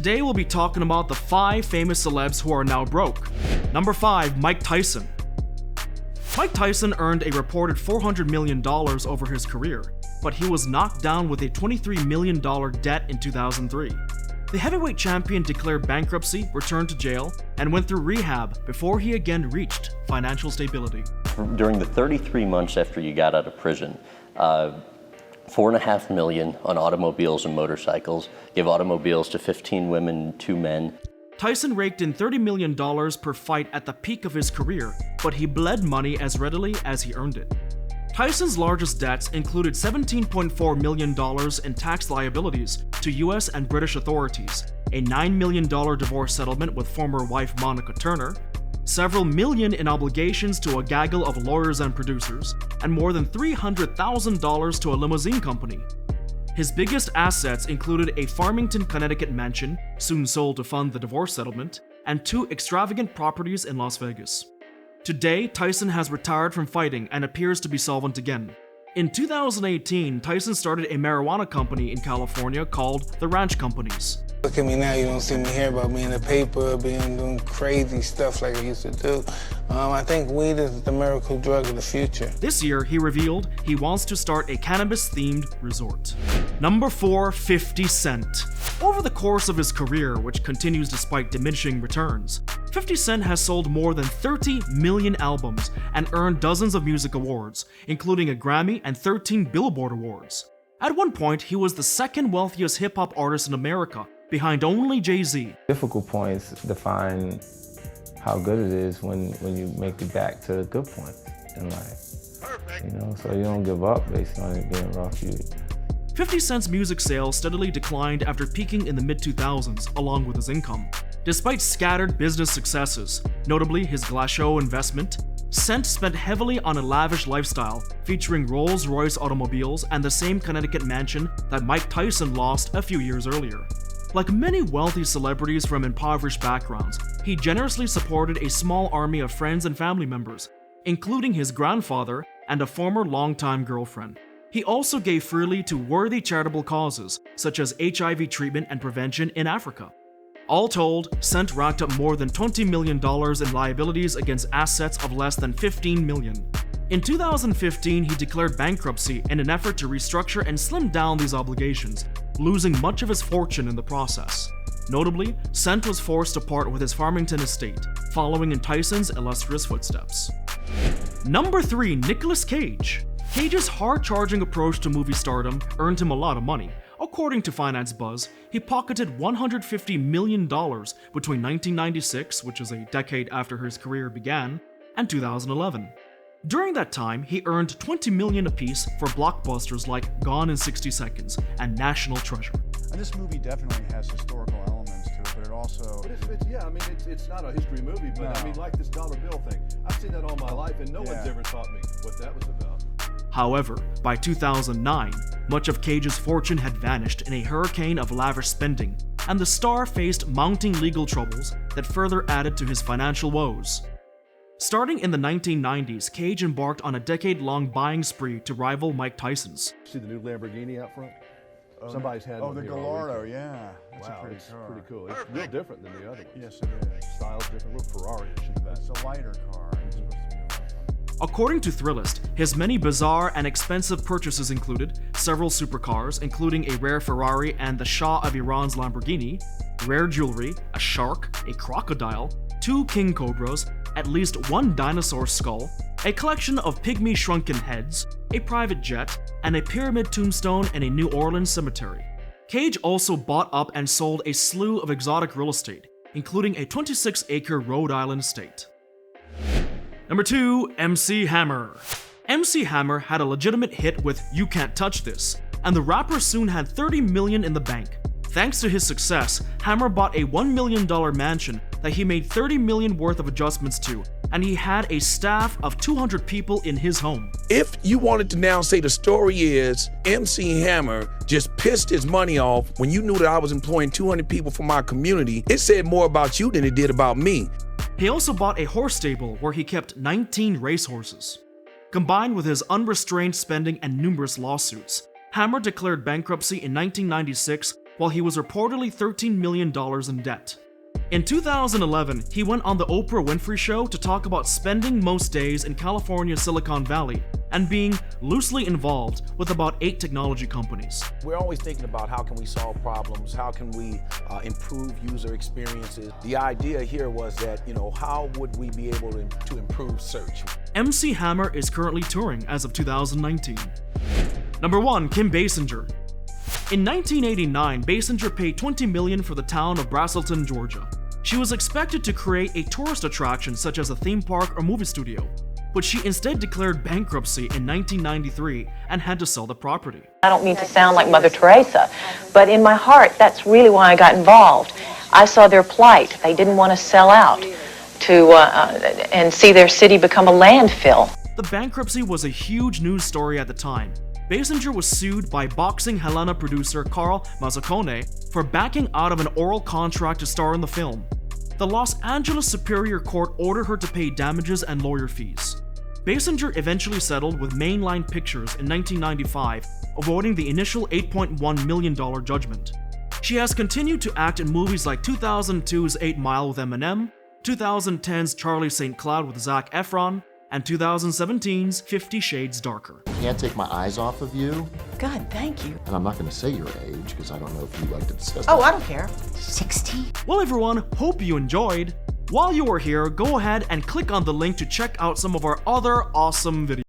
Today we'll be talking about the 5 famous celebs who are now broke. Number 5, Mike Tyson. Mike Tyson earned a reported $400 million over his career, but he was knocked down with a $23 million debt in 2003. The heavyweight champion declared bankruptcy, returned to jail, and went through rehab before he again reached financial stability. During the 33 months after you got out of prison, $4.5 million on automobiles and motorcycles, gave automobiles to 15 women and 2 men. Tyson raked in $30 million per fight at the peak of his career, but he bled money as readily as he earned it. Tyson's largest debts included $17.4 million in tax liabilities to US and British authorities, a $9 million divorce settlement with former wife Monica Turner, several million in obligations to a gaggle of lawyers and producers, and more than $300,000 to a limousine company. His biggest assets included a Farmington, Connecticut mansion, soon sold to fund the divorce settlement, and 2 extravagant properties in Las Vegas. Today, Tyson has retired from fighting and appears to be solvent again. In 2018, Tyson started a marijuana company in California called the Ranch Companies. Look at me now, you don't see me here about me in the paper, doing crazy stuff like I used to do. I think weed is the miracle drug of the future. This year, he revealed he wants to start a cannabis-themed resort. Number 4, 50 Cent. Over the course of his career, which continues despite diminishing returns, 50 Cent has sold more than 30 million albums and earned dozens of music awards, including a Grammy and 13 Billboard Awards. At one point, he was the second wealthiest hip-hop artist in America, behind only Jay-Z. Difficult points define how good it is when you make it back to the good points in life. Perfect. You know, so you don't give up based on it being rough. 50 Cent's music sales steadily declined after peaking in the mid-2000s, along with his income. Despite scattered business successes, notably his Glasgow investment, Cent spent heavily on a lavish lifestyle, featuring Rolls-Royce automobiles and the same Connecticut mansion that Mike Tyson lost a few years earlier. Like many wealthy celebrities from impoverished backgrounds, he generously supported a small army of friends and family members, including his grandfather and a former longtime girlfriend. He also gave freely to worthy charitable causes, such as HIV treatment and prevention in Africa. All told, Cent racked up more than $20 million in liabilities against assets of less than $15 million. In 2015, he declared bankruptcy in an effort to restructure and slim down these obligations, losing much of his fortune in the process. Notably, Cent was forced to part with his Farmington estate, following in Tyson's illustrious footsteps. Number 3, Nicolas Cage. Cage's hard-charging approach to movie stardom earned him a lot of money. According to Finance Buzz, he pocketed $150 million between 1996, which is a decade after his career began, and 2011. During that time, he earned $20 million apiece for blockbusters like Gone in 60 Seconds and National Treasure. And this movie definitely has historical elements to it, but it also... It's not a history movie, but no. Like this dollar bill thing. I've seen that all my life, and no one's ever taught me what that was about. However, by 2009, much of Cage's fortune had vanished in a hurricane of lavish spending, and the star faced mounting legal troubles that further added to his financial woes. Starting in the 1990s, Cage embarked on a decade-long buying spree to rival Mike Tyson's. See the new Lamborghini out front? Somebody's had the Gallardo, yeah. That's a pretty car. Pretty cool. It's real different than the other ones. Yes, it is. Style's different. We're Ferrari-ish in the back. It's a lighter car. It's supposed to be a lot of fun. According to Thrillist, his many bizarre and expensive purchases included several supercars, including a rare Ferrari and the Shah of Iran's Lamborghini, rare jewelry, a shark, a crocodile, 2 king cobras, at least 1 dinosaur skull, a collection of pygmy shrunken heads, a private jet, and a pyramid tombstone in a New Orleans cemetery. Cage also bought up and sold a slew of exotic real estate, including a 26-acre Rhode Island estate. Number 2, MC Hammer. MC Hammer had a legitimate hit with You Can't Touch This, and the rapper soon had $30 million in the bank. Thanks to his success, Hammer bought a $1 million mansion that he made $30 million worth of adjustments to, and he had a staff of 200 people in his home. If you wanted to now say the story is MC Hammer just pissed his money off when you knew that I was employing 200 people for my community, it said more about you than it did about me. He also bought a horse stable where he kept 19 racehorses. Combined with his unrestrained spending and numerous lawsuits, Hammer declared bankruptcy in 1996 while he was reportedly $13 million in debt. In 2011, he went on the Oprah Winfrey Show to talk about spending most days in California's Silicon Valley and being loosely involved with about 8 technology companies. We're always thinking about how can we solve problems, how can we improve user experiences. The idea here was that, how would we be able to improve search? MC Hammer is currently touring as of 2019. Number 1. Kim Basinger. In 1989, Basinger paid $20 million for the town of Braselton, Georgia. She was expected to create a tourist attraction such as a theme park or movie studio, but she instead declared bankruptcy in 1993 and had to sell the property. I don't mean to sound like Mother Teresa, but in my heart, that's really why I got involved. I saw their plight. They didn't want to sell out and see their city become a landfill. The bankruptcy was a huge news story at the time. Basinger was sued by boxing Helena producer Carl Mazzacone for backing out of an oral contract to star in the film. The Los Angeles Superior Court ordered her to pay damages and lawyer fees. Basinger eventually settled with Mainline Pictures in 1995, avoiding the initial $8.1 million judgment. She has continued to act in movies like 2002's 8 Mile with Eminem, 2010's Charlie St. Cloud with Zac Efron, and 2017's 50 Shades Darker. Can't take my eyes off of you. God, thank you. And I'm not going to say your age because I don't know if you like to discuss Oh, that. I don't care. 60? Well everyone, hope you enjoyed. While you are here, go ahead and click on the link to check out some of our other awesome videos.